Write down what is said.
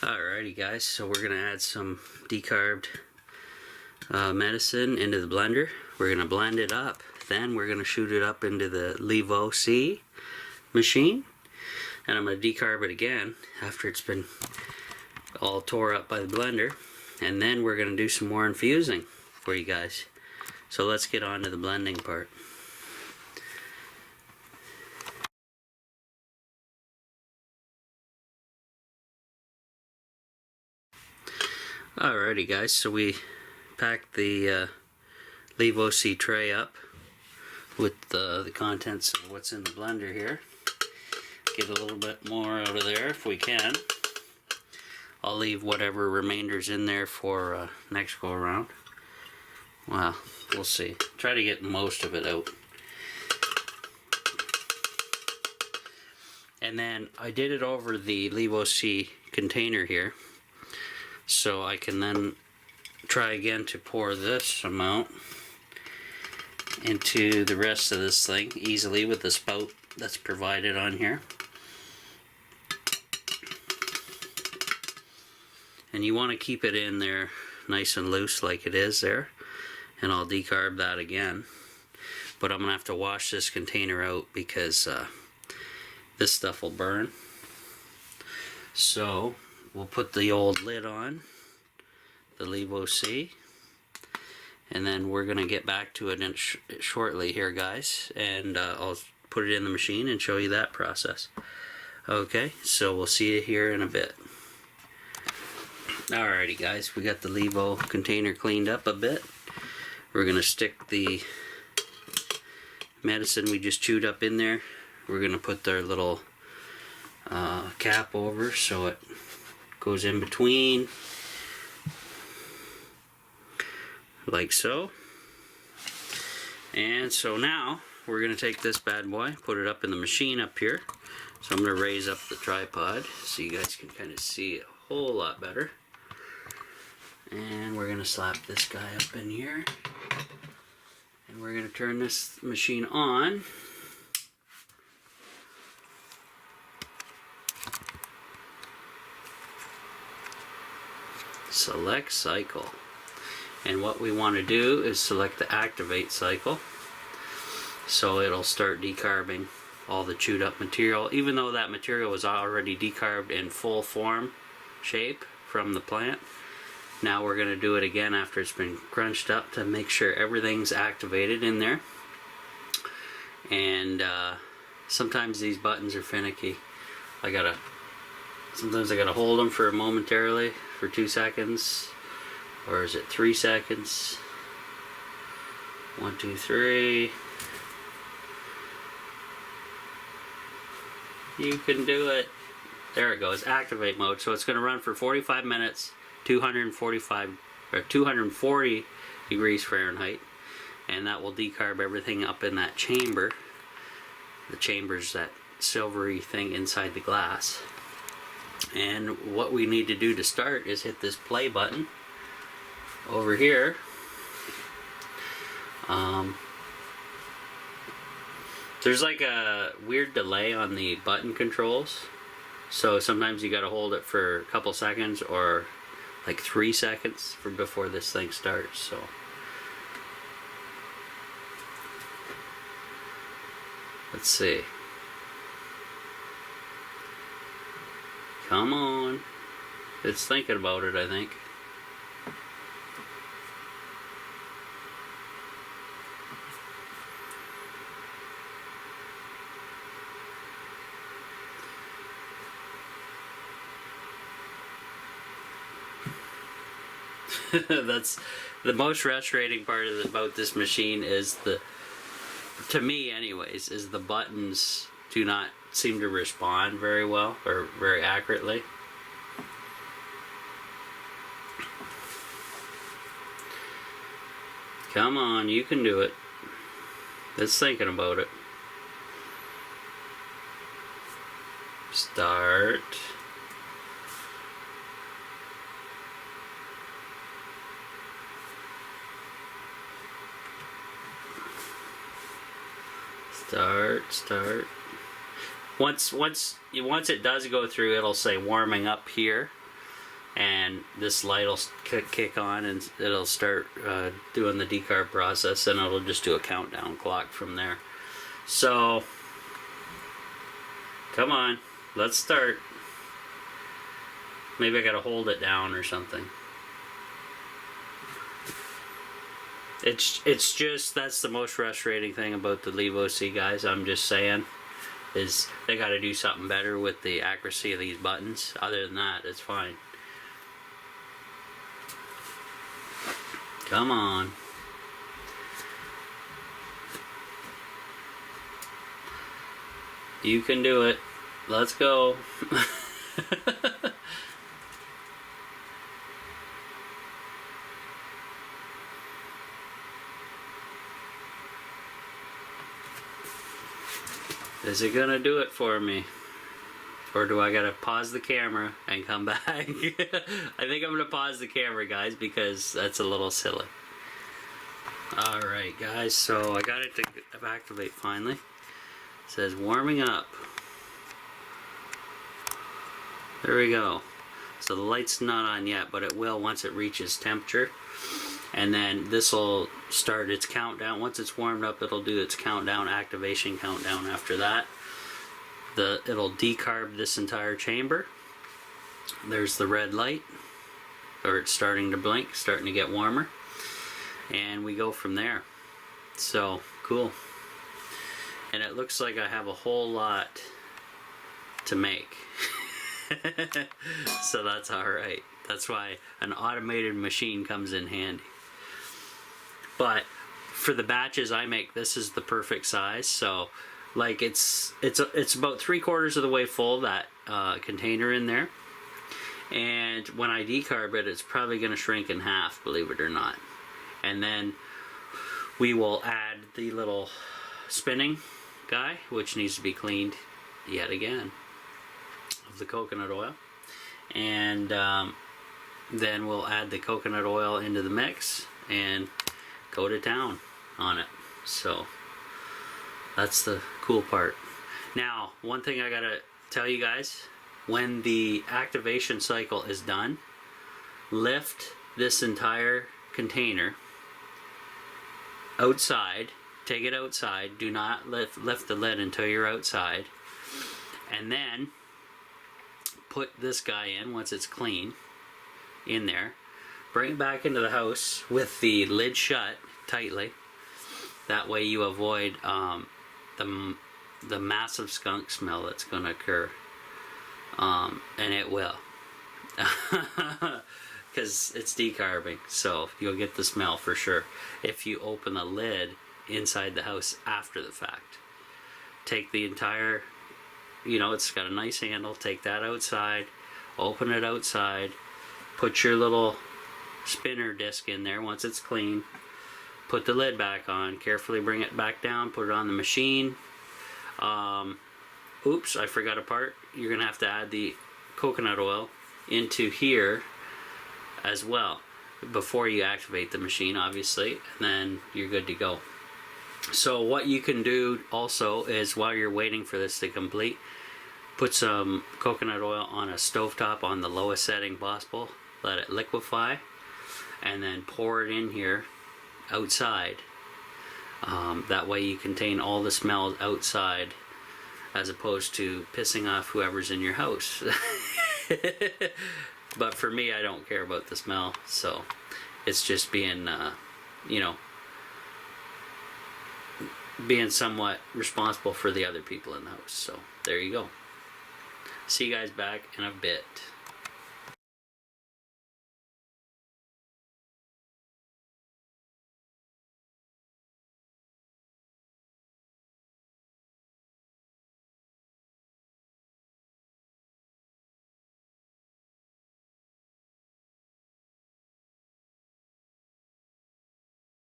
Alrighty guys, so we're gonna add some decarbed medicine into the blender. We're gonna blend it up, then we're gonna shoot it up into the levo machine, and I'm gonna decarb it again after it's been all tore up by the blender, and then we're gonna do some more infusing for you guys. So let's get on to the blending part. Alrighty guys, so we packed the levo tray up with the contents of what's in the blender here. Get a little bit more out of there if we can. I'll leave whatever remainders in there for next go around. Well, we'll see. Try to get most of it out. And then I did it over the levo container here, so I can then try again to pour this amount into the rest of this thing easily with the spout that's provided on here. And you want to keep it in there nice and loose like it is there, and I'll decarb that again. But I'm gonna have to wash this container out because this stuff will burn. So we'll put the old lid on the levo, and then we're gonna get back to it shortly here guys, and I'll put it in the machine and show you that process. Okay, so we'll see you here in a bit. Alrighty guys, we got the levo container cleaned up a bit. We're gonna stick the medicine we just chewed up in there. We're gonna put their little cap over so it goes in between, like so. And so now we're gonna take this bad boy, put it up in the machine up here. So I'm gonna raise up the tripod so you guys can kind of see a whole lot better. And we're gonna slap this guy up in here, and we're gonna turn this machine on. Select cycle, and what we want to do is select the activate cycle, so it'll start decarbing all the chewed up material, even though that material was already decarbed in full form shape from the plant. Now we're going to do it again after it's been crunched up to make sure everything's activated in there. And sometimes these buttons are finicky. Sometimes I gotta hold them for momentarily for 2 seconds, or is it 3 seconds? 1, 2, 3. You can do it. There it goes, activate mode. So it's gonna run for 45 minutes, 240 degrees Fahrenheit, and that will decarb everything up in that chamber. The chamber's that silvery thing inside the glass. And what we need to do to start is hit this play button over here. There's like a weird delay on the button controls, so sometimes you gotta hold it for a couple seconds or like 3 seconds before this thing starts. So let's see. Come on. It's thinking about it, I think. That's the most frustrating part about this machine is to me anyways, is the buttons do not seem to respond very well or very accurately. Come on, you can do it. It's thinking about it. Start. Start. Once it does go through, it'll say warming up here, and this light will kick on, and it'll start doing the decarb process, and it'll just do a countdown clock from there. So come on, let's start. Maybe I gotta hold it down or something. It's just, that's the most frustrating thing about the levo C, guys. I'm just saying, is they got to do something better with the accuracy of these buttons. Other than that, it's fine. Come on. You can do it. Let's go. Is it gonna do it for me? Or do I gotta pause the camera and come back? I think I'm gonna pause the camera, guys, because that's a little silly. Alright, guys, so I got it to activate finally. It says warming up. There we go. So the light's not on yet, but it will once it reaches temperature. And then this will start its countdown. Once it's warmed up, it'll do its countdown, activation countdown after that. It'll decarb this entire chamber. There's the red light, or it's starting to blink, starting to get warmer. And we go from there. So, cool. And it looks like I have a whole lot to make. So that's alright. That's why an automated machine comes in handy. But for the batches I make, this is the perfect size. So, like, it's about 3/4 of the way full, that container in there. And when I decarb it, it's probably going to shrink in half, believe it or not. And then we will add the little spinning guy, which needs to be cleaned yet again, of the coconut oil. And then we'll add the coconut oil into the mix and go to town on it. So that's the cool part. Now, one thing I gotta tell you guys, when the activation cycle is done, lift this entire container outside, take it outside, do not lift the lid until you're outside, and then put this guy in once it's clean in there. Bring it back into the house with the lid shut tightly. That way you avoid the massive skunk smell that's going to occur. And it will. Because it's decarbing, so you'll get the smell for sure if you open the lid inside the house after the fact. Take the entire, it's got a nice handle, take that outside, open it outside, put your little spinner disc in there once it's clean, put the lid back on, carefully bring it back down, put it on the machine. Oops, I forgot a part. You're going to have to add the coconut oil into here as well before you activate the machine, obviously, and then you're good to go. So what you can do also is, while you're waiting for this to complete, put some coconut oil on a stovetop on the lowest setting possible, let it liquefy, and then pour it in here outside. That way you contain all the smells outside, as opposed to pissing off whoever's in your house. But for me, I don't care about the smell, so it's just being, being somewhat responsible for the other people in the house. So there you go. See you guys back in a bit.